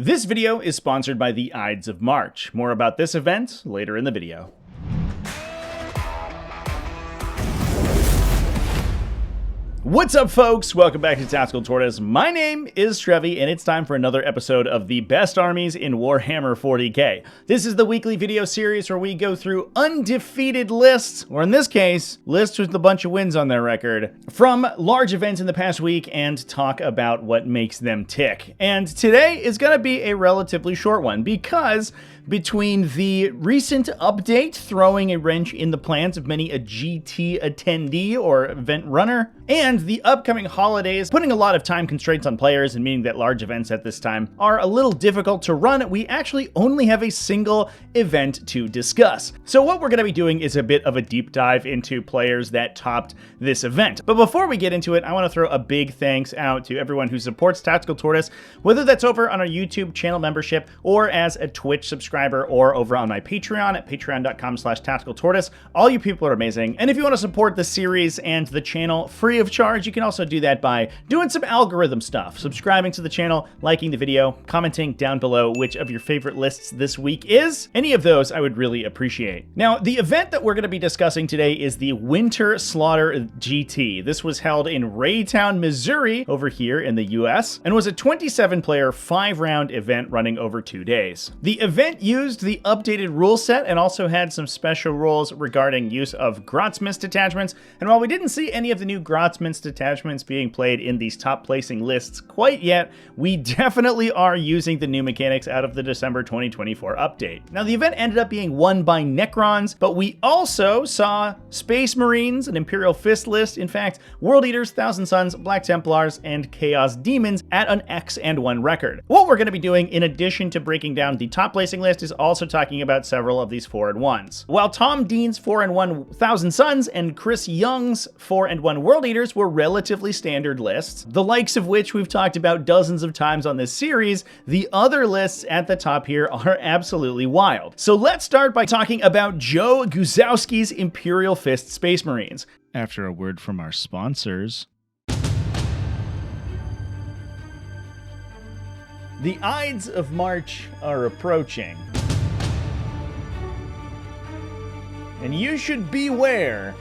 This video is sponsored by the Ides of March. More about this event later in the video. What's up, folks? Welcome back to TacticalTortoise. My name is Trevi, and it's time for another episode of the best armies in Warhammer 40k. This is the weekly video series where we go through undefeated lists, or in this case, lists with a bunch of wins on their record, from large events in the past week and talk about what makes them tick. And today is going to be a relatively short one because between the recent update throwing a wrench in the plans of many a GT attendee or event runner, and the upcoming holidays putting a lot of time constraints on players and meaning that large events at this time are a little difficult to run, we actually only have a single event to discuss. So what we're going to be doing is a bit of a deep dive into players that topped this event. But before we get into it, I want to throw a big thanks out to everyone who supports Tactical Tortoise, whether that's over on our YouTube channel membership or as a Twitch subscriber or over on my Patreon at patreon.com/TacticalTortoise. All you people are amazing. And if you want to support the series and the channel free of charge, you can also do that by doing some algorithm stuff, subscribing to the channel, liking the video, commenting down below which of your favorite lists this week is. Any of those I would really appreciate. Now, the event that we're going to be discussing today is the Winter Slaughter GT. This was held in Raytown, Missouri, over here in the US, and was a 27-player, 5-round event running over 2 days. The event used the updated rule set and also had some special rules regarding use of Grotsmith detachments, and while we didn't see any of the new Grotsmith detachments being played in these top placing lists quite yet, we definitely are using the new mechanics out of the December 2024 update. Now, the event ended up being won by Necrons, but we also saw Space Marines, an Imperial Fist list, in fact, World Eaters, Thousand Sons, Black Templars, and Chaos Demons at an X and 1 record. What we're going to be doing, in addition to breaking down the top placing list, is also talking about several of these 4-1s. While Tom Dean's 4-1 Thousand Sons and Chris Young's 4-1 World Eaters were relatively standard lists, the likes of which we've talked about dozens of times on this series, the other lists at the top here are absolutely wild. So let's start by talking about Joe Guzowski's Imperial Fist Space Marines. After a word from our sponsors. The Ides of March are approaching, and you should beware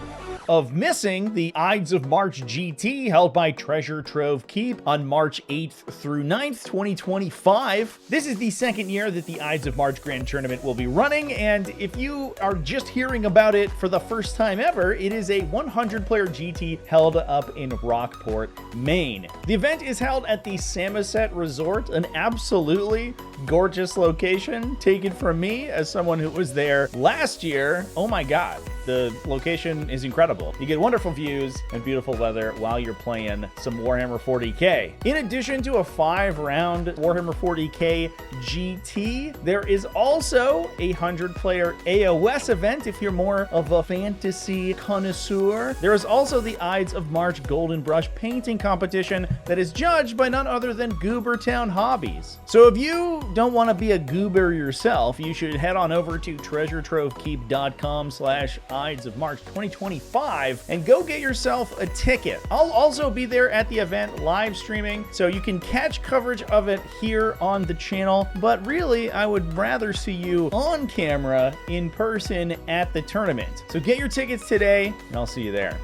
of missing the Ides of March GT held by Treasure Trove Keep on March 8th through 9th, 2025. This is the second year that the Ides of March Grand Tournament will be running, and if you are just hearing about it for the first time ever, it is a 100-player GT held up in Rockport, Maine. The event is held at the Samoset Resort, an absolutely gorgeous location, taken from me as someone who was there last year. Oh my god. The location is incredible. You get wonderful views and beautiful weather while you're playing some Warhammer 40k. In addition to a 5-round Warhammer 40k GT, there is also a 100-player AOS event if you're more of a fantasy connoisseur. There is also the Ides of March Golden Brush painting competition that is judged by none other than Goobertown Hobbies. So if you don't want to be a goober yourself, you should head on over to treasuretrovekeep.com/Ides of March 2025 and go get yourself a ticket. I'll also be there at the event live streaming, so you can catch coverage of it here on the channel, but really I would rather see you on camera in person at the tournament. So get your tickets today and I'll see you there.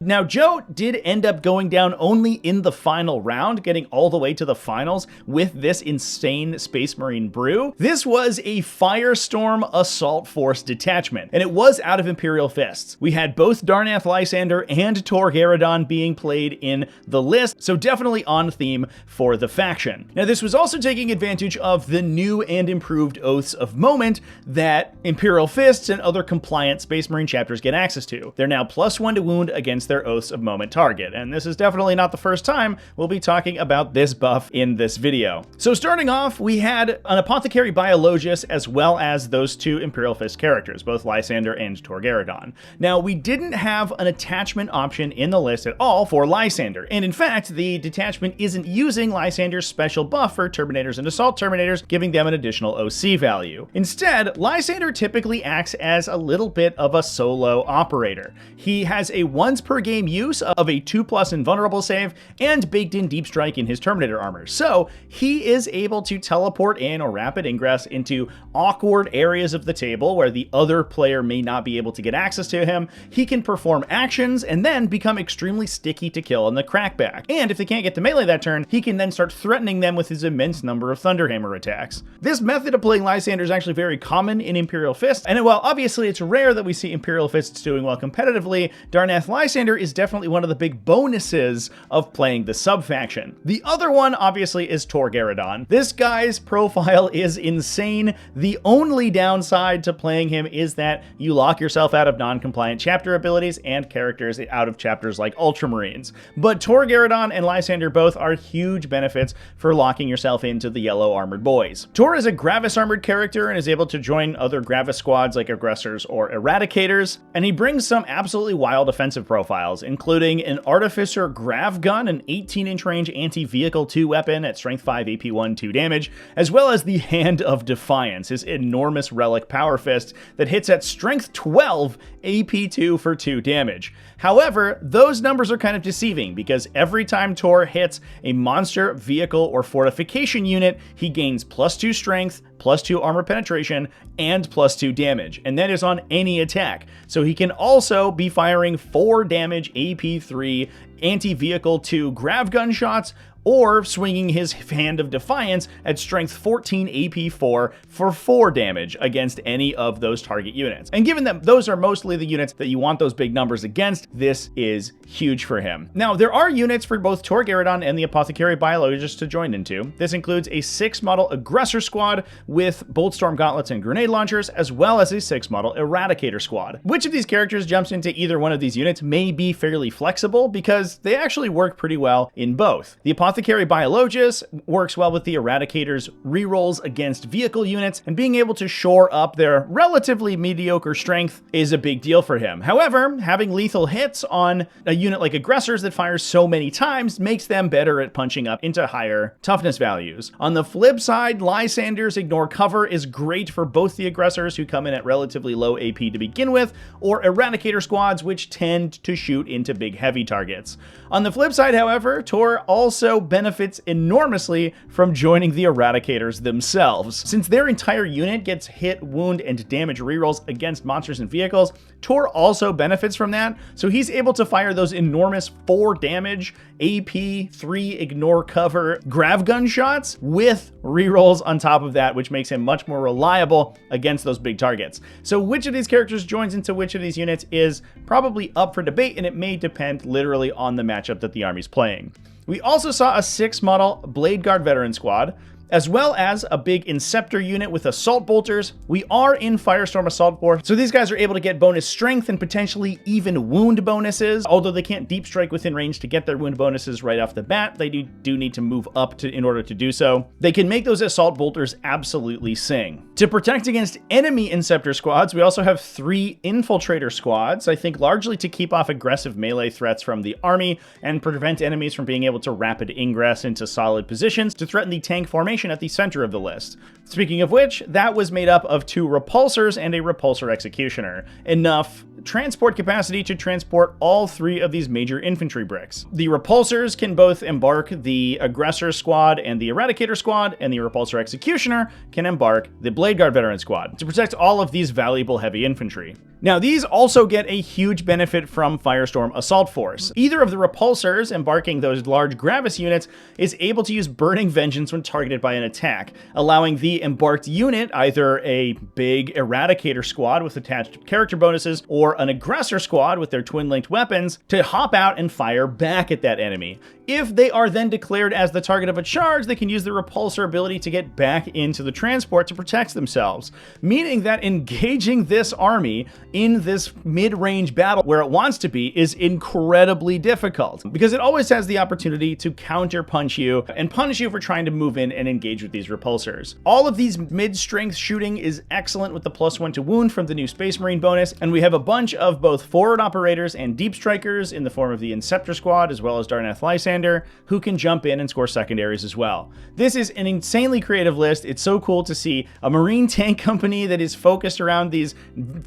Now, Joe did end up going down only in the final round, getting all the way to the finals with this insane Space Marine brew. This was a Firestorm Assault Force detachment, and it was out of Imperial Fists. We had both Darnath Lysander and Torgaradon being played in the list, so definitely on theme for the faction. Now, this was also taking advantage of the new and improved Oaths of Moment that Imperial Fists and other compliant Space Marine chapters get access to. They're now +1 to wound against their Oaths of Moment target, and this is definitely not the first time we'll be talking about this buff in this video. So starting off, we had an Apothecary Biologus as well as those 2 Imperial Fist characters, both Lysander and Torgaradon. Now, we didn't have an attachment option in the list at all for Lysander, and in fact, the detachment isn't using Lysander's special buff for Terminators and Assault Terminators, giving them an additional OC value. Instead, Lysander typically acts as a little bit of a solo operator. He has a once per game use of a 2+ invulnerable save and baked in deep strike in his Terminator armor. So he is able to teleport in or rapid ingress into awkward areas of the table where the other player may not be able to get access to him. He can perform actions and then become extremely sticky to kill in the crackback. And if they can't get to melee that turn, he can then start threatening them with his immense number of Thunderhammer attacks. This method of playing Lysander is actually very common in Imperial Fist, and while obviously it's rare that we see Imperial Fists doing well competitively, Darnath Lysander is definitely one of the big bonuses of playing the sub-faction. The other one, obviously, is Tor Garadon. This guy's profile is insane. The only downside to playing him is that you lock yourself out of non-compliant chapter abilities and characters out of chapters like Ultramarines. But Tor Garadon and Lysander both are huge benefits for locking yourself into the yellow armored boys. Tor is a Gravis armored character and is able to join other Gravis squads like Aggressors or Eradicators, and he brings some absolutely wild offensive profiles, including an Artificer Grav Gun, an 18-inch range anti-vehicle 2 weapon at strength 5 AP 1 2 damage, as well as the Hand of Defiance, his enormous relic power fist that hits at strength 12 AP 2 for 2 damage. However, those numbers are kind of deceiving because every time Tor hits a monster, vehicle, or fortification unit, he gains +2 strength, +2 armor penetration, and +2 damage, and that is on any attack. So he can also be firing 4 damage AP 3 anti-vehicle 2 grav gun shots, or swinging his Hand of Defiance at strength 14 AP 4 for 4 damage against any of those target units. And given that those are mostly the units that you want those big numbers against, this is huge for him. Now, there are units for both Tor Garadon and the Apothecary Biologist to join into. This includes a 6-model Aggressor squad with Boltstorm gauntlets and grenade launchers, as well as a 6-model Eradicator squad. Which of these characters jumps into either one of these units may be fairly flexible because they actually work pretty well in both. The Apothecary Biologist works well with the Eradicator's rerolls against vehicle units, and being able to shore up their relatively mediocre strength is a big deal for him. However, having lethal hits on a unit like Aggressors that fires so many times makes them better at punching up into higher toughness values. On the flip side, Lysander's Ignore Cover is great for both the Aggressors, who come in at relatively low AP to begin with, or Eradicator squads, which tend to shoot into big heavy targets. On the flip side, however, Tor also benefits enormously from joining the Eradicators themselves. Since their entire unit gets hit, wound, and damage rerolls against monsters and vehicles, Tor also benefits from that, so he's able to fire those enormous 4 damage, AP 3 Ignore Cover grav gun shots with rerolls on top of that, which makes him much more reliable against those big targets. So which of these characters joins into which of these units is probably up for debate, and it may depend literally on the matchup that the army's playing. We also saw a 6-model Blade Guard veteran squad, as well as a big Inceptor unit with Assault Bolters. We are in Firestorm Assault Force, so these guys are able to get bonus strength and potentially even wound bonuses. Although they can't deep strike within range to get their wound bonuses right off the bat, they do need to move up in order to do so. They can make those Assault Bolters absolutely sing. To protect against enemy Inceptor squads, we also have 3 Infiltrator squads, I think largely to keep off aggressive melee threats from the army and prevent enemies from being able to rapid ingress into solid positions to threaten the tank formation at the center of the list. Speaking of which, that was made up of 2 Repulsors and a Repulsor Executioner. Enough transport capacity to transport all 3 of these major infantry bricks. The Repulsors can both embark the Aggressor squad and the Eradicator squad, and the Repulsor Executioner can embark the Blade Guard veteran squad to protect all of these valuable heavy infantry. Now, these also get a huge benefit from Firestorm Assault Force. Either of the Repulsors embarking those large Gravis units is able to use Burning Vengeance when targeted by an attack, allowing the embarked unit, either a big Eradicator squad with attached character bonuses or an Aggressor squad with their twin-linked weapons, to hop out and fire back at that enemy. If they are then declared as the target of a charge, they can use the Repulsor ability to get back into the transport to protect themselves, meaning that engaging this army in this mid-range battle where it wants to be is incredibly difficult, because it always has the opportunity to counter-punch you and punish you for trying to move in and engage with these Repulsors. All of these mid-strength shooting is excellent with the +1 to wound from the new Space Marine bonus, and we have a bunch of both forward operators and deep strikers in the form of the Inceptor squad as well as Darnath Lysander, bystander who can jump in and score secondaries as well. This is an insanely creative list. It's so cool to see a Marine tank company that is focused around these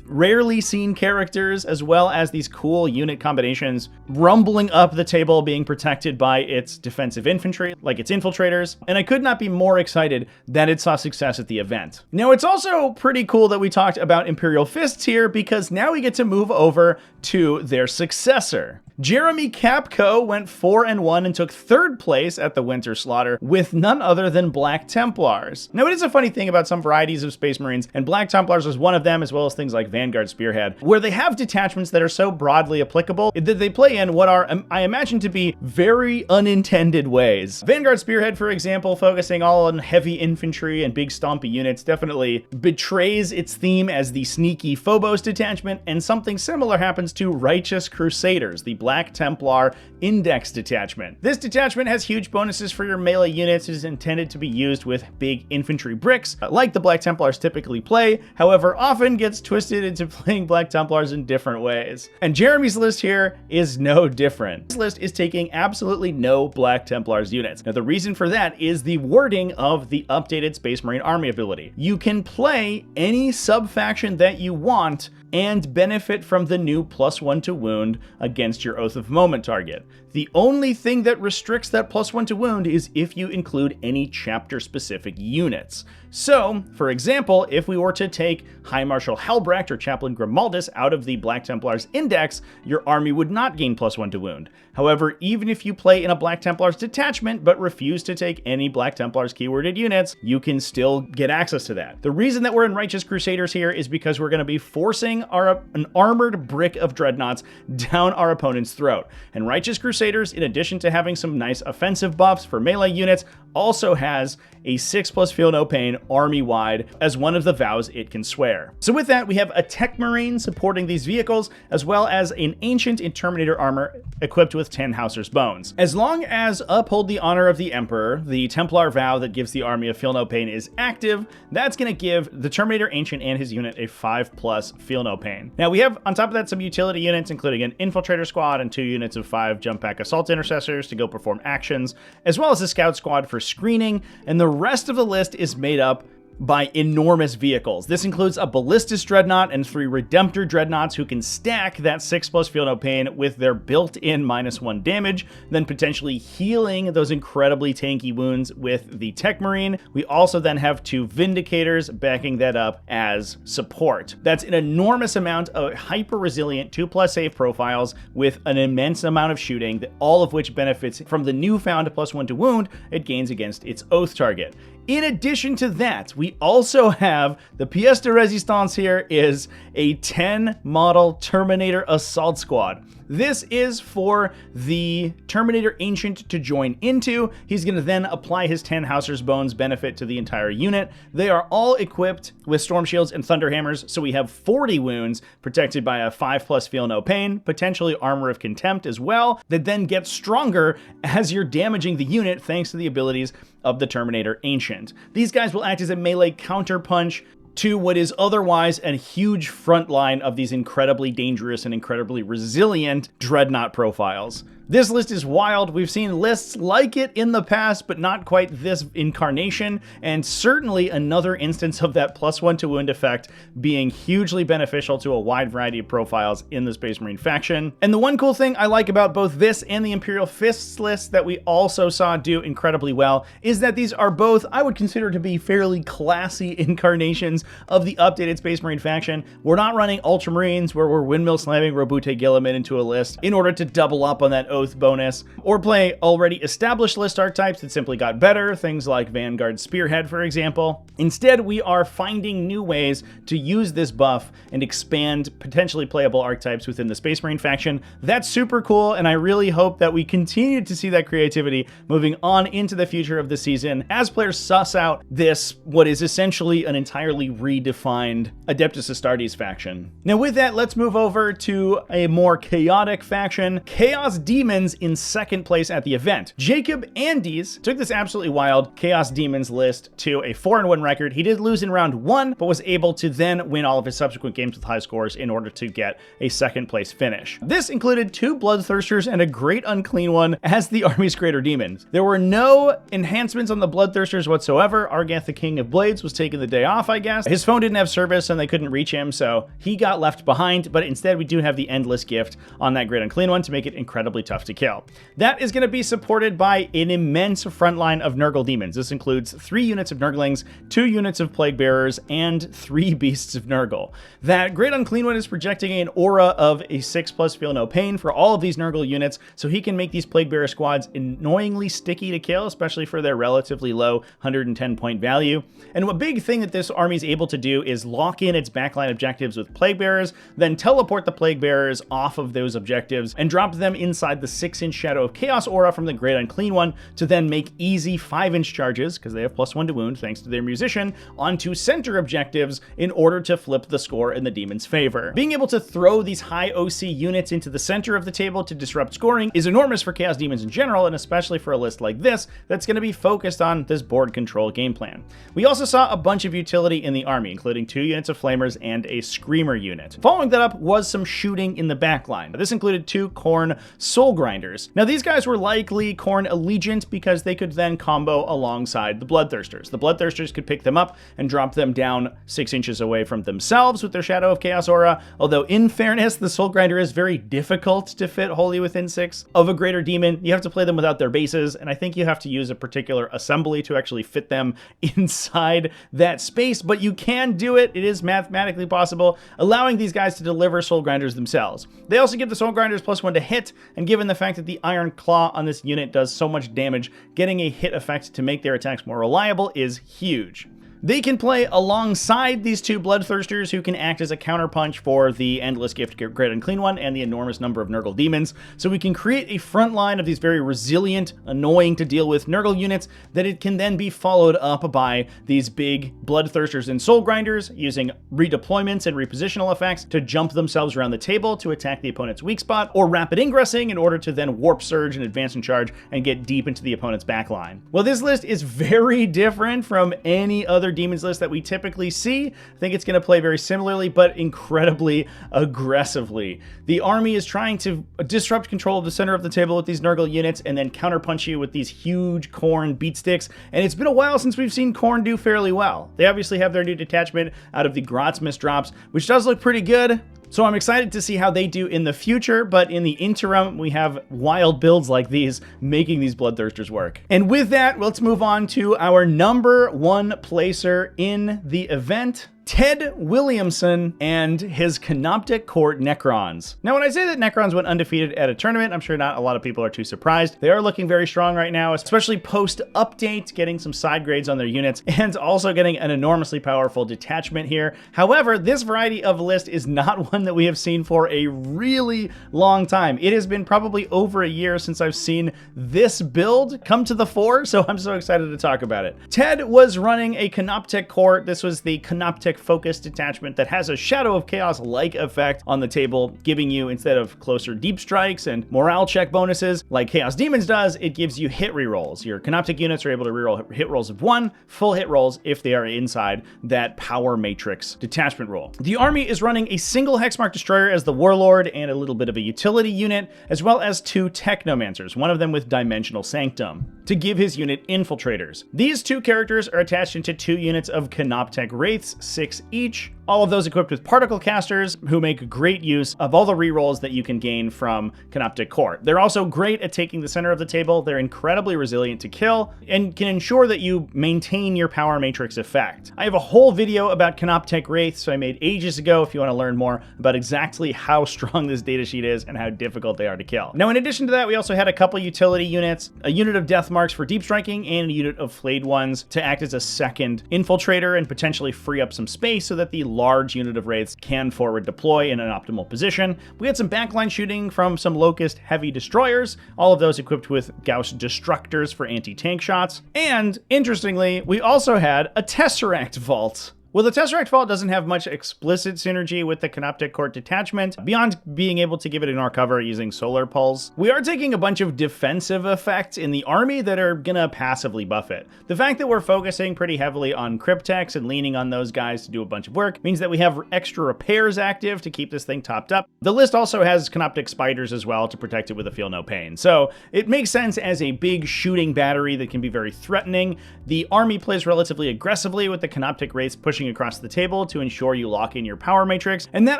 rarely seen characters, as well as these cool unit combinations, rumbling up the table, being protected by its defensive infantry, like its infiltrators. And I could not be more excited that it saw success at the event. Now, it's also pretty cool that we talked about Imperial Fists here, because now we get to move over to their successor. Jeremy Capco went 4-1 and took 3rd place at the Winter Slaughter with none other than Black Templars. Now, it is a funny thing about some varieties of Space Marines, and Black Templars is one of them, as well as things like Vanguard Spearhead, where they have detachments that are so broadly applicable that they play in what are, I imagine, to be very unintended ways. Vanguard Spearhead, for example, focusing all on heavy infantry and big stompy units, definitely betrays its theme as the sneaky Phobos detachment, and something similar happens to Righteous Crusaders, the Black Templar Index detachment. This detachment has huge bonuses for your melee units. It is intended to be used with big infantry bricks, like the Black Templars typically play, however, often gets twisted into playing Black Templars in different ways. And Jeremy's list here is no different. This list is taking absolutely no Black Templars units. Now, the reason for that is the wording of the updated Space Marine Army ability. You can play any sub-faction that you want and benefit from the new +1 to wound against your Oath of Moment target. The only thing that restricts that +1 to wound is if you include any chapter-specific units. So, for example, if we were to take High Marshal Helbrecht or Chaplain Grimaldus out of the Black Templars Index, your army would not gain +1 to wound. However, even if you play in a Black Templars detachment but refuse to take any Black Templars keyworded units, you can still get access to that. The reason that we're in Righteous Crusaders here is because we're going to be forcing an armored brick of dreadnoughts down our opponent's throat. And Righteous Crusaders, in addition to having some nice offensive buffs for melee units, also has a 6+ feel no pain army-wide as one of the vows it can swear. So with that, we have a Tech Marine supporting these vehicles, as well as an Ancient in Terminator armor equipped with 10 Hauser's Bones. As long as Uphold the Honor of the Emperor, the Templar vow that gives the army a feel no pain, is active, that's going to give the Terminator Ancient and his unit a 5+ feel no pain. Now, we have on top of that some utility units, including an Infiltrator squad and 2 units of 5 Jump Pack Assault Intercessors to go perform actions, as well as a Scout squad for screening, and the rest of the list is made up by enormous vehicles. This includes a Ballistus Dreadnought and 3 Redemptor Dreadnoughts who can stack that 6+ feel no pain with their built-in -1 damage, then potentially healing those incredibly tanky wounds with the Tech Marine. We also then have 2 Vindicators backing that up as support. That's an enormous amount of hyper-resilient 2+ save profiles with an immense amount of shooting, all of which benefits from the newfound +1 to wound it gains against its Oath target. In addition to that, we also have the pièce de résistance here is a 10 model Terminator Assault Squad. This is for the Terminator Ancient to join into. He's going to then apply his 10 Hauser's Bones benefit to the entire unit. They are all equipped with Storm Shields and Thunder Hammers, so we have 40 wounds protected by a 5+ feel no pain, potentially Armor of Contempt as well, that then gets stronger as you're damaging the unit thanks to the abilities of the Terminator Ancient. These guys will act as a melee counterpunch to what is otherwise a huge front line of these incredibly dangerous and incredibly resilient dreadnought profiles. This list is wild. We've seen lists like it in the past, but not quite this incarnation, and certainly another instance of that +1 to wound effect being hugely beneficial to a wide variety of profiles in the Space Marine faction. And the one cool thing I like about both this and the Imperial Fists list that we also saw do incredibly well is that these are both, I would consider to be fairly classy incarnations of the updated Space Marine faction. We're not running Ultramarines where we're windmill slamming Robute Gilliman into a list in order to double up on that Oath bonus, or play already established list archetypes that simply got better, things like Vanguard Spearhead, for example. Instead, we are finding new ways to use this buff and expand potentially playable archetypes within the Space Marine faction. That's super cool, and I really hope that we continue to see that creativity moving on into the future of the season as players suss out this, what is essentially an entirely redefined Adeptus Astartes faction. Now with that, let's move over to a more chaotic faction, Chaos Demon Demons in second place at the event. Jacob Andes took this absolutely wild Chaos Demons list to a 4-1 record. He did lose in round 1, but was able to then win all of his subsequent games with high scores in order to get a second place finish. This included 2 Bloodthirsters and a Great Unclean One as the Army's Greater Demons. There were no enhancements on the Bloodthirsters whatsoever. Argath, the King of Blades, was taking the day off, I guess. His phone didn't have service and they couldn't reach him, so he got left behind, but instead we do have the Endless Gift on that Great Unclean One to make it incredibly tough to kill. That is going to be supported by an immense front line of Nurgle Demons. This includes 3 units of Nurglings, 2 units of Plague Bearers, and 3 Beasts of Nurgle. That Great Unclean One is projecting an aura of a 6+ Feel No Pain for all of these Nurgle units, so he can make these Plague Bearer squads annoyingly sticky to kill, especially for their relatively low 110 point value. And a big thing that this army is able to do is lock in its backline objectives with Plague Bearers, then teleport the Plague Bearers off of those objectives and drop them inside the 6-inch Shadow of Chaos aura from the Great Unclean One to then make easy 5-inch charges, because they have +1 to wound thanks to their musician, onto center objectives in order to flip the score in the demon's favor. Being able to throw these high OC units into the center of the table to disrupt scoring is enormous for Chaos Demons in general, and especially for a list like this that's going to be focused on this board control game plan. We also saw a bunch of utility in the army, including 2 units of Flamers and a Screamer unit. Following that up was some shooting in the backline. This included 2 Khorne Soul Grinders. Now these guys were likely Khorne Allegiant because they could then combo alongside the Bloodthirsters. The Bloodthirsters could pick them up and drop them down 6 inches away from themselves with their Shadow of Chaos aura, although in fairness, the Soul Grinder is very difficult to fit wholly within 6 of a Greater Demon. You have to play them without their bases, and I think you have to use a particular assembly to actually fit them inside that space, but you can do it. It is mathematically possible, allowing these guys to deliver Soul Grinders themselves. They also give the Soul Grinders +1 to hit, and given the fact that the Iron Claw on this unit does so much damage, getting a hit effect to make their attacks more reliable is huge. They can play alongside these 2 Bloodthirsters who can act as a counterpunch for the Endless Gift Great Unclean One and the enormous number of Nurgle Demons, so we can create a front line of these very resilient, annoying to deal with Nurgle units that it can then be followed up by these big Bloodthirsters and Soul Grinders using redeployments and repositional effects to jump themselves around the table to attack the opponent's weak spot, or rapid ingressing in order to then warp surge and advance and charge and get deep into the opponent's backline. Well, this list is very different from any other Demons list that we typically see. I think it's going to play very similarly, but incredibly aggressively. The army is trying to disrupt control of the center of the table with these Nurgle units and then counterpunch you with these huge Khorne beatsticks, and it's been a while since we've seen Khorne do fairly well. They obviously have their new detachment out of the Grotsmith drops, which does look pretty good. So I'm excited to see how they do in the future, but in the interim, we have wild builds like these making these Bloodthirsters work. And with that, let's move on to our number 1 placer in the event, Ted Williamson and his Canoptic Court Necrons. Now, when I say that Necrons went undefeated at a tournament, I'm sure not a lot of people are too surprised. They are looking very strong right now, especially post-update, getting some side grades on their units, and also getting an enormously powerful detachment here. However, this variety of list is not one that we have seen for a really long time. It has been probably over a year since I've seen this build come to the fore, so I'm so excited to talk about it. Ted was running a Canoptic Court. This was the Canoptic Focus detachment that has a Shadow of Chaos-like effect on the table, giving you, instead of closer deep strikes and morale check bonuses like Chaos Demons does, it gives you hit rerolls. Your Canoptic units are able to reroll hit rolls of 1, full hit rolls if they are inside that Power Matrix detachment rule. The army is running a single Hexmark Destroyer as the Warlord and a little bit of a utility unit, as well as 2 Technomancers, one of them with Dimensional Sanctum, to give his unit Infiltrators. These 2 characters are attached into 2 units of Canoptek Wraiths, 6 each. All of those equipped with Particle Casters, who make great use of all the rerolls that you can gain from Canoptic Court. They're also great at taking the center of the table. They're incredibly resilient to kill and can ensure that you maintain your Power Matrix effect. I have a whole video about Canoptek Wraiths I made ages ago if you want to learn more about exactly how strong this datasheet is and how difficult they are to kill. Now, in addition to that, we also had a couple utility units, a unit of Death Marks for deep striking and a unit of Flayed Ones to act as a second infiltrator and potentially free up some space so that the large unit of Wraiths can forward deploy in an optimal position. We had some backline shooting from some Locust heavy destroyers, all of those equipped with Gauss Destructors for anti-tank shots. And interestingly, we also had a Tesseract Vault, Well, the Tesseract Vault doesn't have much explicit synergy with the Canoptek Court detachment, beyond being able to give it ignore cover using Solar Pulse. We are taking a bunch of defensive effects in the army that are gonna passively buff it. The fact that we're focusing pretty heavily on Cryptex and leaning on those guys to do a bunch of work means that we have extra repairs active to keep this thing topped up. The list also has Canoptek Spiders as well to protect it with a Feel No Pain. So it makes sense as a big shooting battery that can be very threatening. The army plays relatively aggressively with the Canoptek Wraiths pushing across the table to ensure you lock in your power matrix, and that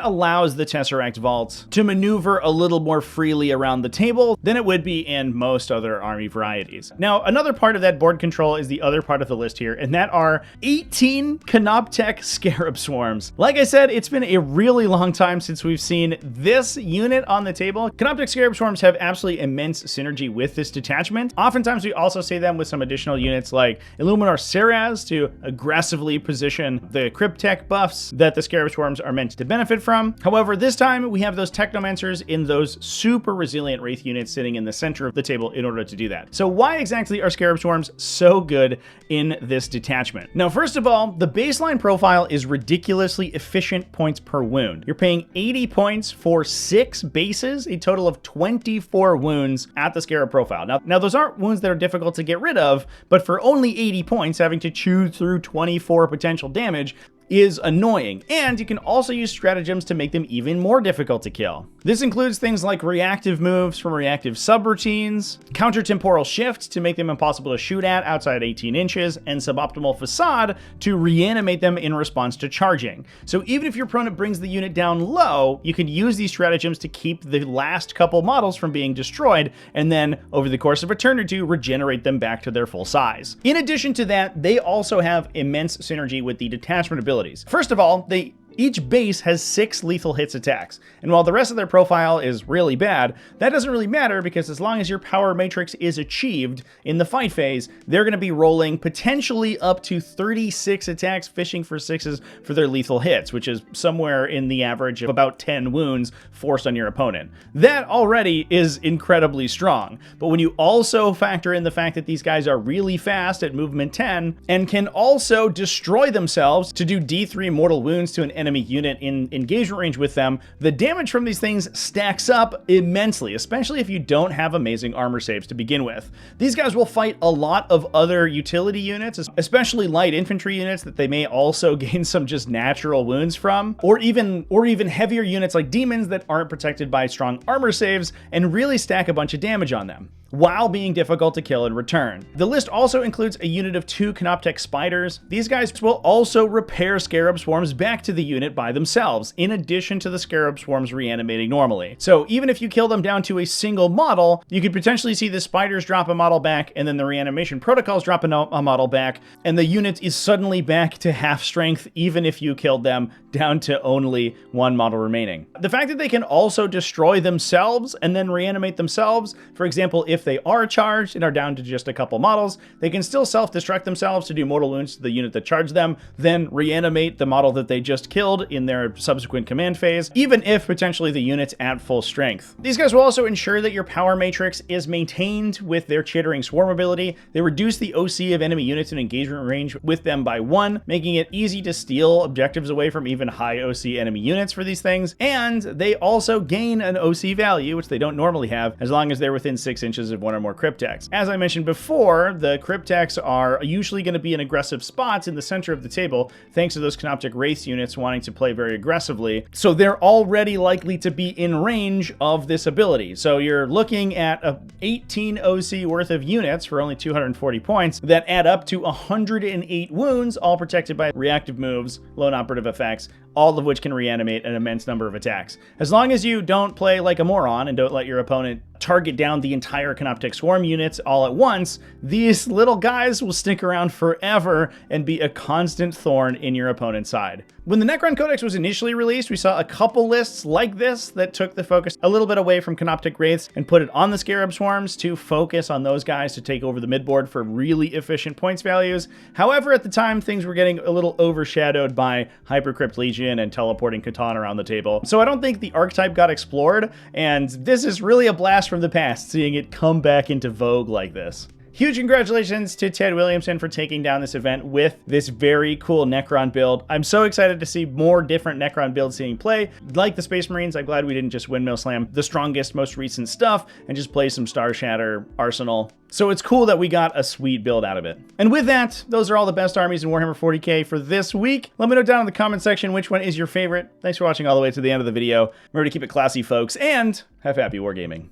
allows the Tesseract Vault to maneuver a little more freely around the table than it would be in most other army varieties. Now, another part of that board control is the other part of the list here, and that are 18 Canoptek Scarab Swarms. Like I said, it's been a really long time since we've seen this unit on the table. Canoptek Scarab Swarms have absolutely immense synergy with this detachment. Oftentimes we also see them with some additional units like Illuminar Seraz to aggressively position the Cryptek buffs that the Scarab Swarms are meant to benefit from. However, this time we have those Technomancers in those super resilient Wraith units sitting in the center of the table in order to do that. So why exactly are Scarab Swarms so good in this detachment? Now, first of all, the baseline profile is ridiculously efficient points per wound. You're paying 80 points for 6 bases, a total of 24 wounds at the Scarab profile. Now those aren't wounds that are difficult to get rid of, but for only 80 points, having to chew through 24 potential damage is annoying, and you can also use stratagems to make them even more difficult to kill. This includes things like reactive moves from reactive subroutines, counter-temporal shift to make them impossible to shoot at outside 18 inches, and suboptimal facade to reanimate them in response to charging. So even if your opponent brings the unit down low, you can use these stratagems to keep the last couple models from being destroyed, and then over the course of a turn or two, regenerate them back to their full size. In addition to that, they also have immense synergy with the detachment ability. First of all, each base has 6 lethal hits attacks, and while the rest of their profile is really bad, that doesn't really matter because as long as your power matrix is achieved in the fight phase, they're going to be rolling potentially up to 36 attacks, fishing for 6s for their lethal hits, which is somewhere in the average of about 10 wounds forced on your opponent. That already is incredibly strong, but when you also factor in the fact that these guys are really fast at movement 10 and can also destroy themselves to do D3 mortal wounds to an enemy unit in engagement range with them, the damage from these things stacks up immensely, especially if you don't have amazing armor saves to begin with. These guys will fight a lot of other utility units, especially light infantry units that they may also gain some just natural wounds from, or even heavier units like demons that aren't protected by strong armor saves and really stack a bunch of damage on them, while being difficult to kill in return. The list also includes a unit of 2 Canoptek Spiders. These guys will also repair Scarab Swarms back to the unit by themselves, in addition to the Scarab Swarms reanimating normally. So even if you kill them down to a single model, you could potentially see the Spiders drop a model back, and then the reanimation protocols drop a model back, and the unit is suddenly back to half strength, even if you killed them down to only 1 model remaining. The fact that they can also destroy themselves and then reanimate themselves, for example, if they are charged and are down to just a couple models, they can still self-destruct themselves to do mortal wounds to the unit that charged them, then reanimate the model that they just killed in their subsequent command phase, even if potentially the unit's at full strength. These guys will also ensure that your power matrix is maintained with their Chittering Swarm ability. They reduce the OC of enemy units in engagement range with them by 1, making it easy to steal objectives away from even high OC enemy units for these things, and they also gain an OC value, which they don't normally have, as long as they're within 6 inches of 1 or more Cryptex. As I mentioned before, the Cryptex are usually going to be in aggressive spots in the center of the table, thanks to those Canoptek Wraith units wanting to play very aggressively, so they're already likely to be in range of this ability. So you're looking at 18 OC worth of units for only 240 points that add up to 108 wounds, all protected by reactive moves, lone operative effects, all of which can reanimate an immense number of attacks. As long as you don't play like a moron and don't let your opponent target down the entire Canoptek Swarm units all at once, these little guys will stick around forever and be a constant thorn in your opponent's side. When the Necron Codex was initially released, we saw a couple lists like this that took the focus a little bit away from Canoptek Wraiths and put it on the Scarab Swarms to focus on those guys to take over the midboard for really efficient points values. However, at the time, things were getting a little overshadowed by Hypercrypt Legion and teleporting Catan around the table. So I don't think the archetype got explored, and this is really a blast from the past, seeing it come back into vogue like this. Huge congratulations to Ted Williamson for taking down this event with this very cool Necron build. I'm so excited to see more different Necron builds seeing play. Like the Space Marines, I'm glad we didn't just windmill slam the strongest, most recent stuff and just play some Star Shatter Arsenal. So it's cool that we got a sweet build out of it. And with that, those are all the best armies in Warhammer 40k for this week. Let me know down in the comment section which one is your favorite. Thanks for watching all the way to the end of the video. Remember to keep it classy, folks, and have happy wargaming.